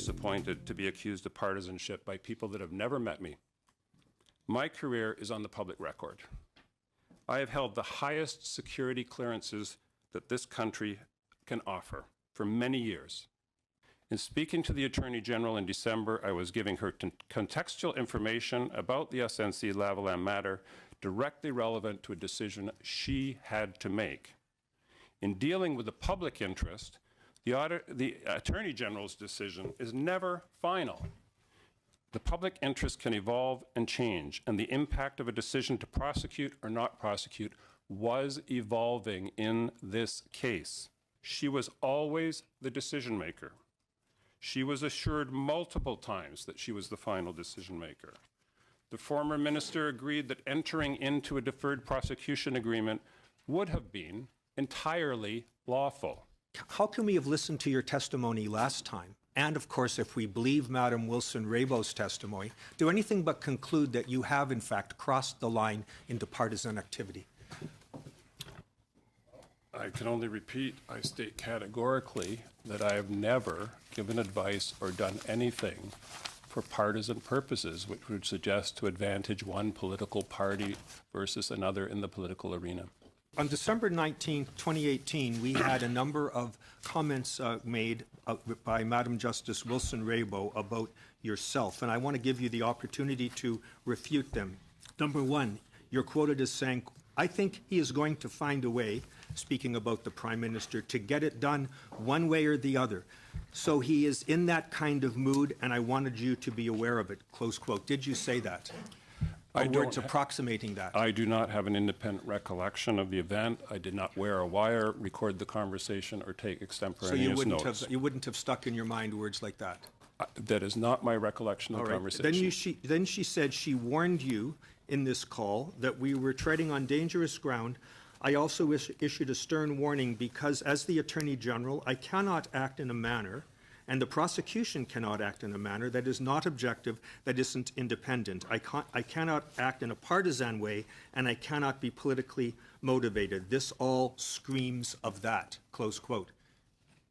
disappointed to be accused of partisanship by people that have never met me. My career is on the public record. I have held the highest security clearances that this country can offer for many years. In speaking to the Attorney General in December, I was giving her contextual information about the SNC-Lavalin matter directly relevant to a decision she had to make. In dealing with the public interest, the Attorney General's decision is never final. The public interest can evolve and change, and the impact of a decision to prosecute or not prosecute was evolving in this case. She was always the decision maker. She was assured multiple times that she was the final decision maker. The former minister agreed that entering into a deferred prosecution agreement would have been entirely lawful. How can we have listened to your testimony last time? And of course, if we believe Madam Wilson-Raybaugh's testimony, do anything but conclude that you have in fact crossed the line into partisan activity? I can only repeat, I state categorically that I have never given advice or done anything for partisan purposes, which would suggest to advantage one political party versus another in the political arena. On December 19, 2018, we had a number of comments made by Madam Justice Wilson-Raybould about yourself, and I want to give you the opportunity to refute them. Number one, you're quoted as saying, "I think he is going to find a way," speaking about the Prime Minister, "to get it done one way or the other. So he is in that kind of mood, and I wanted you to be aware of it," close quote. Did you say that? Or words approximating that? I do not have an independent recollection of the event. I did not wear a wire, record the conversation, or take extemporaneous notes. So you wouldn't have stuck in your mind words like that? That is not my recollection of the conversation. Then she said she warned you in this call that we were treading on dangerous ground. "I also issued a stern warning because as the Attorney General, I cannot act in a manner, and the prosecution cannot act in a manner that is not objective, that isn't independent. I cannot act in a partisan way, and I cannot be politically motivated. This all screams of that," close quote.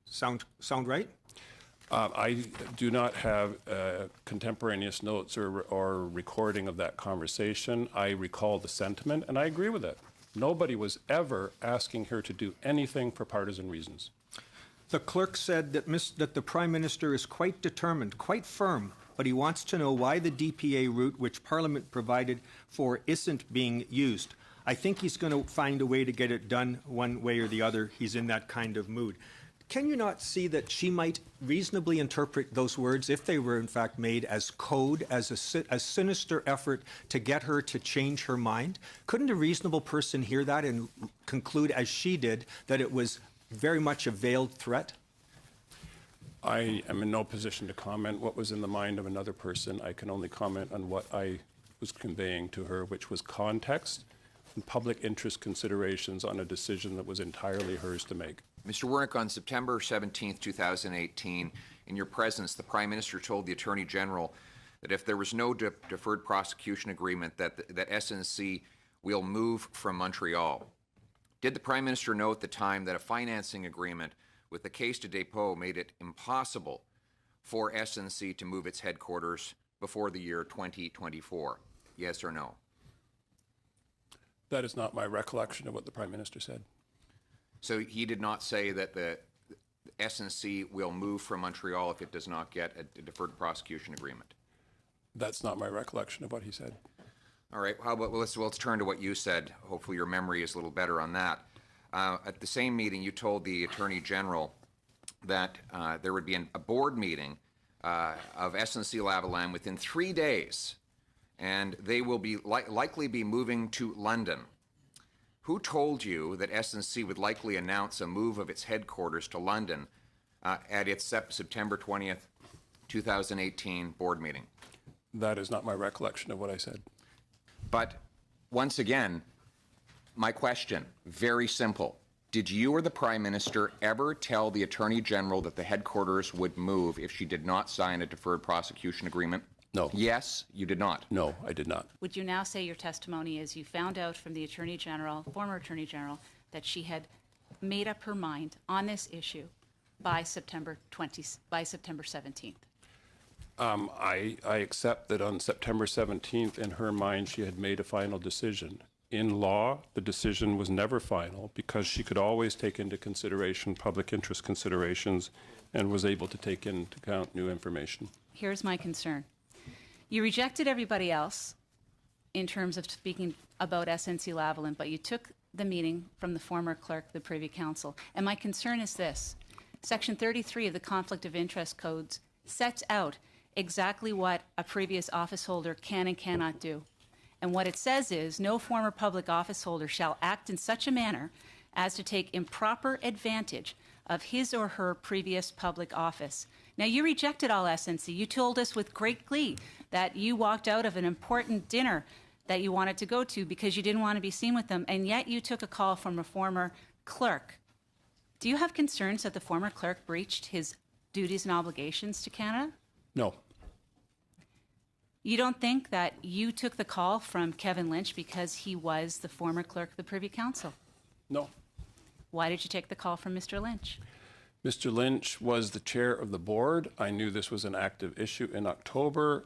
Sound right? I do not have contemporaneous notes or recording of that conversation. I recall the sentiment, and I agree with it. Nobody was ever asking her to do anything for partisan reasons. The clerk said that the Prime Minister is quite determined, quite firm, but he wants to know why the DPA route, which Parliament provided for, isn't being used. "I think he's going to find a way to get it done one way or the other. He's in that kind of mood." Can you not see that she might reasonably interpret those words, if they were in fact made, as code, as a sinister effort to get her to change her mind? Couldn't a reasonable person hear that and conclude, as she did, that it was very much a veiled threat? I am in no position to comment what was in the mind of another person. I can only comment on what I was conveying to her, which was context and public interest considerations on a decision that was entirely hers to make. Mr. Wernick, on September 17, 2018, in your presence, the Prime Minister told the Attorney General that if there was no deferred prosecution agreement, that SNC will move from Montreal. Did the Prime Minister know at the time that a financing agreement with the Caisse de dépôt made it impossible for SNC to move its headquarters before the year 2024? Yes or no? That is not my recollection of what the Prime Minister said. So he did not say that the SNC will move from Montreal if it does not get a deferred prosecution agreement? That's not my recollection of what he said. All right. How about let's turn to what you said. Hopefully your memory is a little better on that. At the same meeting, you told the Attorney General that there would be a board meeting of SNC-Lavalin within 3 days, and they will be likely be moving to London. Who told you that SNC would likely announce a move of its headquarters to London at its September 20th, 2018 board meeting? That is not my recollection of what I said. But once again, my question, very simple. Did you or the Prime Minister ever tell the Attorney General that the headquarters would move if she did not sign a deferred prosecution agreement? No. Yes, you did not. No, I did not. Would you now say your testimony is you found out from the Attorney General, former Attorney General, that she had made up her mind on this issue by September 17th? I accept that on September 17th, in her mind, she had made a final decision. In law, the decision was never final because she could always take into consideration public interest considerations and was able to take into account new information. Here's my concern. You rejected everybody else in terms of speaking about SNC-Lavalin, but you took the meeting from the former clerk, the Privy Council. And my concern is this. Section 33 of the Conflict of Interest Codes sets out exactly what a previous office holder can and cannot do. And what it says is, no former public office holder shall act in such a manner as to take improper advantage of his or her previous public office. Now, you rejected all SNC. You told us with great glee that you walked out of an important dinner that you wanted to go to because you didn't want to be seen with them, and yet you took a call from a former clerk. Do you have concerns that the former clerk breached his duties and obligations to Canada? No. You don't think that you took the call from Kevin Lynch because he was the former clerk of the Privy Council? No. Why did you take the call from Mr. Lynch? Mr. Lynch was the chair of the board. I knew this was an active issue in October.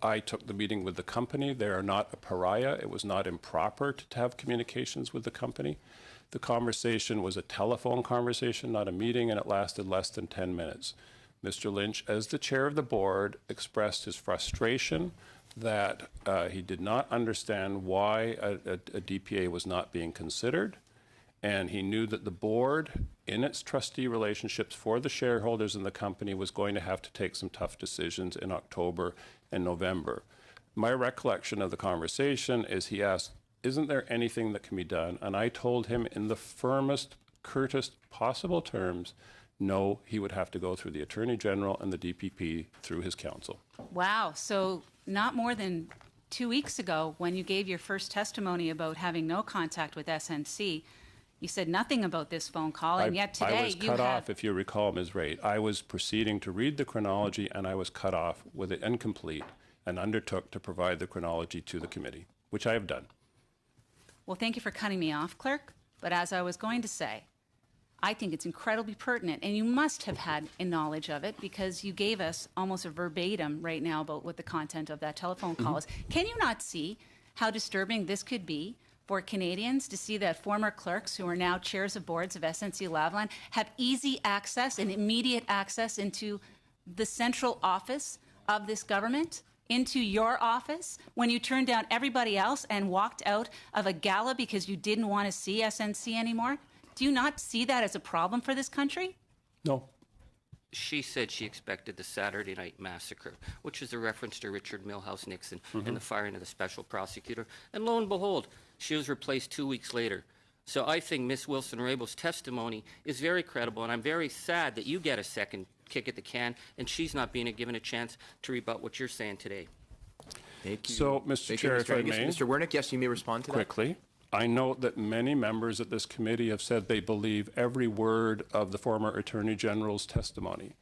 I took the meeting with the company. They are not a pariah. It was not improper to have communications with the company. The conversation was a telephone conversation, not a meeting, and it lasted less than 10 minutes. Mr. Lynch, as the chair of the board, expressed his frustration that he did not understand why a DPA was not being considered, and he knew that the board, in its trustee relationships for the shareholders in the company, was going to have to take some tough decisions in October and November. My recollection of the conversation is he asked, isn't there anything that can be done? And I told him in the firmest, curtest possible terms, no, he would have to go through the Attorney General and the DPP through his counsel. Wow. So not more than 2 weeks ago, when you gave your first testimony about having no contact with SNC, you said nothing about this phone call, and yet today I was cut off, if you recall, Ms. Raitt. I was proceeding to read the chronology, and I was cut off with it incomplete and undertook to provide the chronology to the committee, which I have done. Well, thank you for cutting me off, Clerk. But as I was going to say, I think it's incredibly pertinent, and you must have had a knowledge of it because you gave us almost a verbatim right now about what the content of that telephone call is. Can you not see how disturbing this could be for Canadians to see that former clerks who are now chairs of boards of SNC-Lavalin have easy access and immediate access into the central office of this government, into your office, when you turned down everybody else and walked out of a gala because you didn't want to see SNC anymore? Do you not see that as a problem for this country? No. She said she expected the Saturday night massacre, which is a reference to Richard Milhouse Nixon and the firing of the special prosecutor. And lo and behold, she was replaced 2 weeks later. So I think Ms. Wilson-Rayboux's testimony is very credible, and I'm very sad that you get a second kick at the can and she's not being given a chance to rebut what you're saying today. Thank you. So, Mr. Chair, if I may, Mr. Wernick, yes, you may respond to that. quickly. I note that many members of this committee have said they believe every word of the former Attorney General's testimony.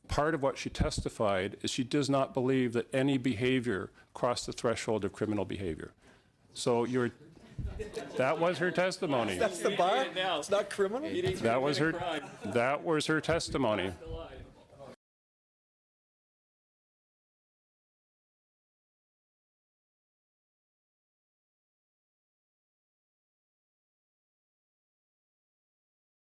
Part of what she testified is she does not believe that any behavior crossed the threshold of criminal behavior. So that was her testimony. That's the bar? It's not criminal? That was her testimony.